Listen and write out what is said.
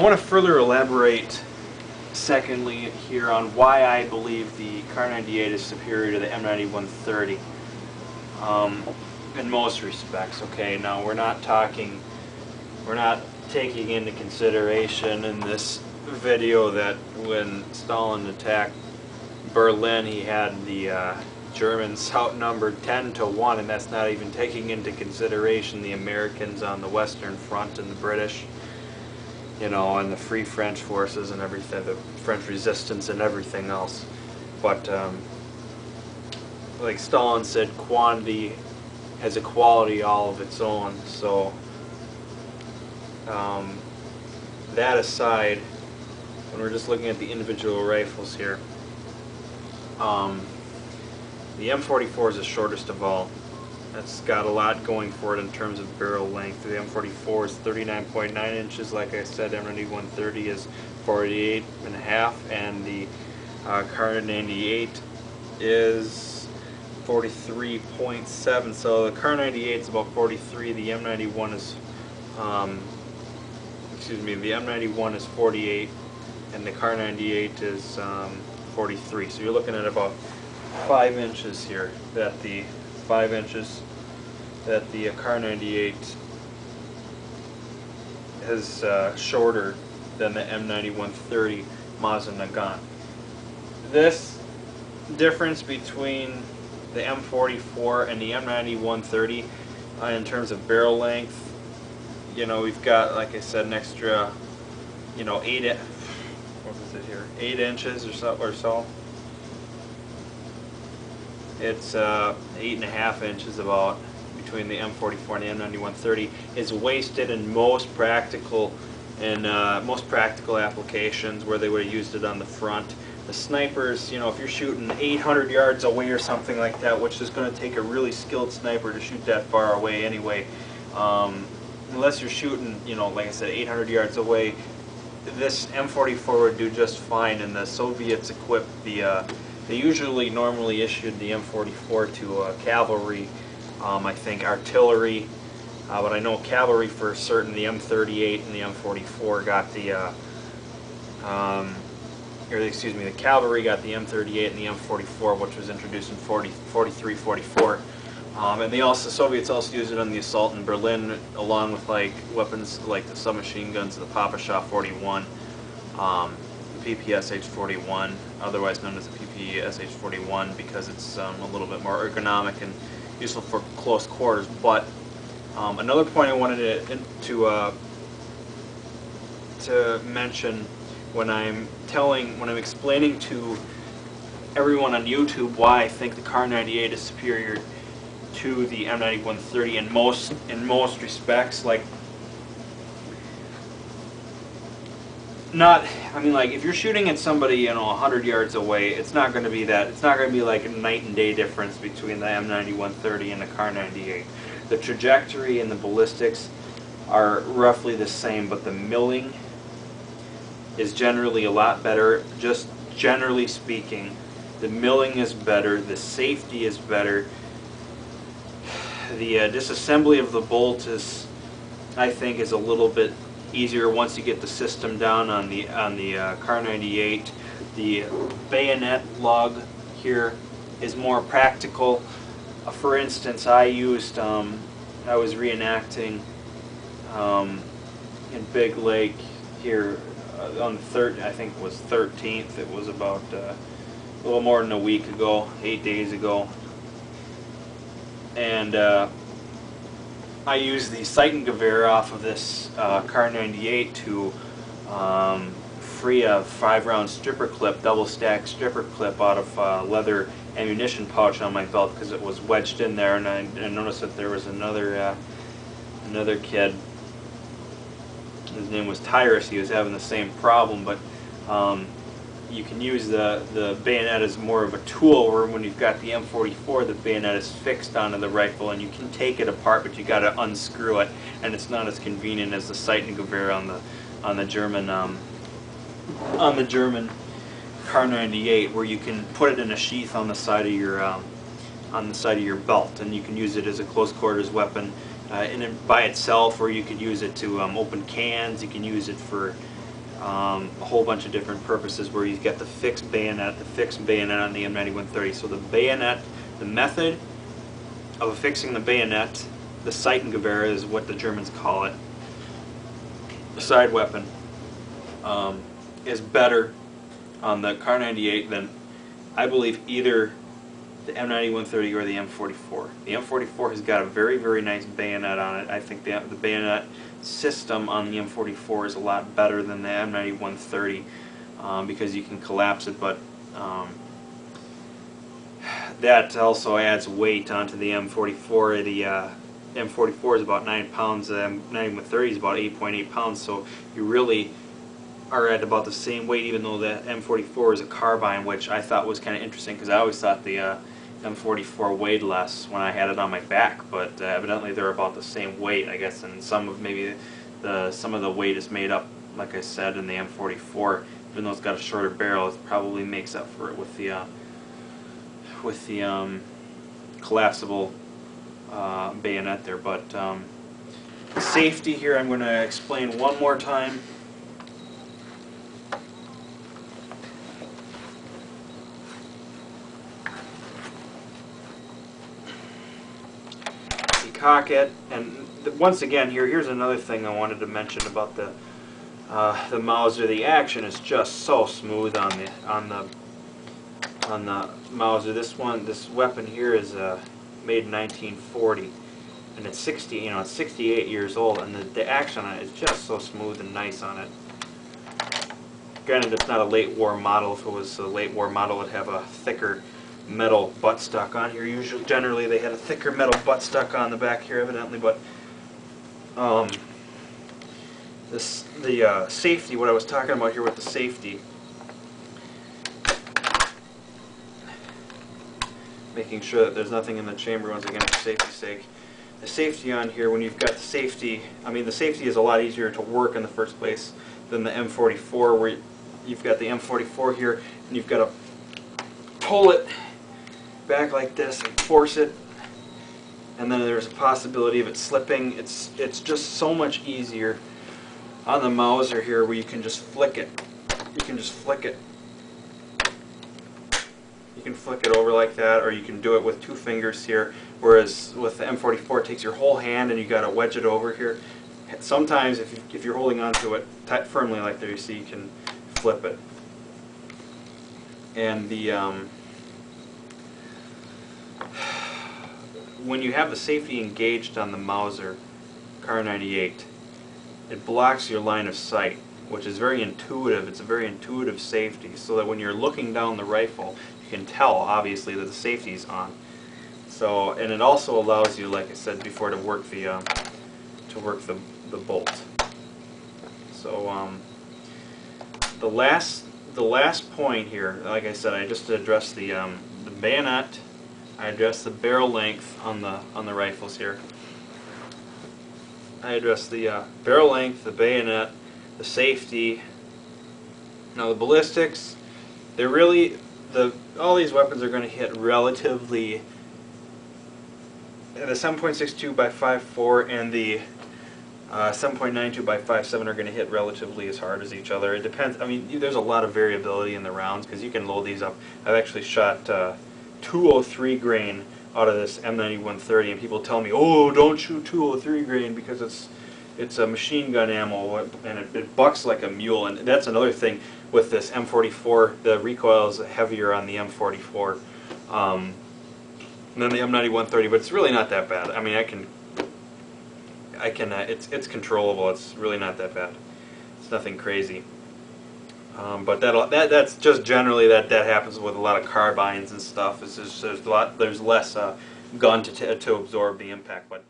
want to further elaborate, secondly, here on why I believe the Kar 98 is superior to the M9130 in most respects. Okay, now we're not taking into consideration in this video that when Stalin attacked Berlin, he had the Germans outnumbered 10-1, and that's not even taking into consideration the Americans on the Western Front and the British, you know, and the Free French forces and everything, the French resistance and everything else. But like Stalin said, quantity has a quality all of its own. So that aside, when we're just looking at the individual rifles here, the M44 is the shortest of all. That's got a lot going for it in terms of barrel length. The M44 is 39.9 inches, like I said. M9130 is 48.5, and the Kar 98 is 43.7. So the Kar 98 is about 43. The M91 is, the M91 is 48, and the Kar 98 is 43. So you're looking at about 5 inches here. That the Kar 98 is shorter than the M9130 Mosin Nagant. This difference between the M44 and the M9130 in terms of barrel length, you know, we've got, like I said, an extra, you know, 8 inches or so. It's 8.5 inches about between the M44 and the M9130. Is wasted in most practical applications where they would have used it on the front. The snipers, you know, if you're shooting 800 yards away or something like that, which is going to take a really skilled sniper to shoot that far away anyway, unless you're shooting, you know, like I said, 800 yards away, this M44 would do just fine. And the Soviets equipped they normally issued the M44 to cavalry, I think artillery, but I know cavalry for certain. The M38 and the M44 got the, the cavalry got the M38 and the M44, which was introduced in 43, 44. And the Soviets also used it on the assault in Berlin, along with like weapons like the submachine guns, the Papasha 41. The PPSH-41, otherwise known as the PPSH-41, because it's a little bit more ergonomic and useful for close quarters. But another point I wanted to mention when I'm explaining to everyone on YouTube why I think the Kar 98 is superior to the M9130 in most respects, like. Like if you're shooting at somebody, you know, 100 yards away, it's not going to be that. It's not going to be like a night and day difference between the M9130 and the Kar 98. The trajectory and the ballistics are roughly the same, but the milling is generally a lot better. Just generally speaking, the milling is better. The safety is better. The disassembly of the bolt is, I think, is a little bit easier once you get the system down on the Kar 98. The bayonet lug here is more practical. For instance, I was reenacting in Big Lake here on the I think it was 13th. It was about a little more than a week ago, 8 days ago, and I used the Seitengewehr off of this Kar 98 to free a 5-round stripper clip, double stack stripper clip out of leather ammunition pouch on my belt because it was wedged in there, and I noticed that there was another kid. His name was Tyrus. He was having the same problem, but you can use the bayonet as more of a tool, where when you've got the M44, the bayonet is fixed onto the rifle and you can take it apart, but you got to unscrew it, and it's not as convenient as the Seitengewehr on the German Kar 98, where you can put it in a sheath on the side of your belt, and you can use it as a close quarters weapon by itself, or you could use it to open cans. You can use it for a whole bunch of different purposes where you get the fixed bayonet on the M9130. So the bayonet, the method of affixing the bayonet, the Seitengewehr is what the Germans call it, the side weapon, is better on the Kar 98 than, I believe, either the M9130 or the M44. The M44 has got a very, very nice bayonet on it. I think the bayonet system on the M44 is a lot better than the M9130 because you can collapse it, but that also adds weight onto the M44. The M44 is about 9 pounds, the M9130 is about 8.8 pounds, so you really are at about the same weight, even though the M44 is a carbine, which I thought was kind of interesting because I always thought the M44 weighed less when I had it on my back, but evidently they're about the same weight, I guess, and some of the weight is made up, like I said, in the M44. Even though it's got a shorter barrel, it probably makes up for it with the collapsible bayonet there. But safety here, I'm going to explain one more time. Cock it, and once again here's another thing I wanted to mention about the Mauser. The action is just so smooth on the Mauser. This weapon here is made in 1940, and it's 68 years old, and the action on it is just so smooth and nice on it. Granted, it's not a late war model. If it was a late war model, it'd have a thicker metal buttstock on here. Generally they had a thicker metal buttstock on the back here, evidently, but the safety, what I was talking about here with the safety, making sure that there's nothing in the chamber once again for safety's sake. The safety on here, when you've got the safety, the safety is a lot easier to work in the first place than the M44, where you've got the M44 here and you've got to pull it back like this and force it, and then there's a possibility of it slipping. It's just so much easier on the Mauser here, where you can just flick it. You can just flick it. You can flick it over like that, or you can do it with 2 fingers here, whereas with the M44 it takes your whole hand and you got to wedge it over here. Sometimes if you're holding onto it tight, firmly like there, you see, you can flip it. And the when you have the safety engaged on the Mauser Kar 98, it blocks your line of sight, which is very intuitive. It's a very intuitive safety, so that when you're looking down the rifle, you can tell, obviously, that the safety's on. So, and it also allows you, like I said before, to work the bolt. So, the last point here, like I said, I just addressed the bayonet. I addressed the barrel length on the rifles here. I addressed the barrel length, the bayonet, the safety. Now the ballistics, they're really, all these weapons are going to hit relatively. The 7.62 by 5.4 and the 7.92 by 5.7 are going to hit relatively as hard as each other. It depends. There's a lot of variability in the rounds because you can load these up. I've actually shot 203 grain out of this M9130, and people tell me, "Oh, don't shoot 203 grain because it's a machine gun ammo and it bucks like a mule." And that's another thing with this M44. The recoil is heavier on the M44 than the M9130, but it's really not that bad. It's controllable. It's really not that bad. It's nothing crazy. But that's just generally that happens with a lot of carbines and stuff. It's just there's less gun to absorb the impact, but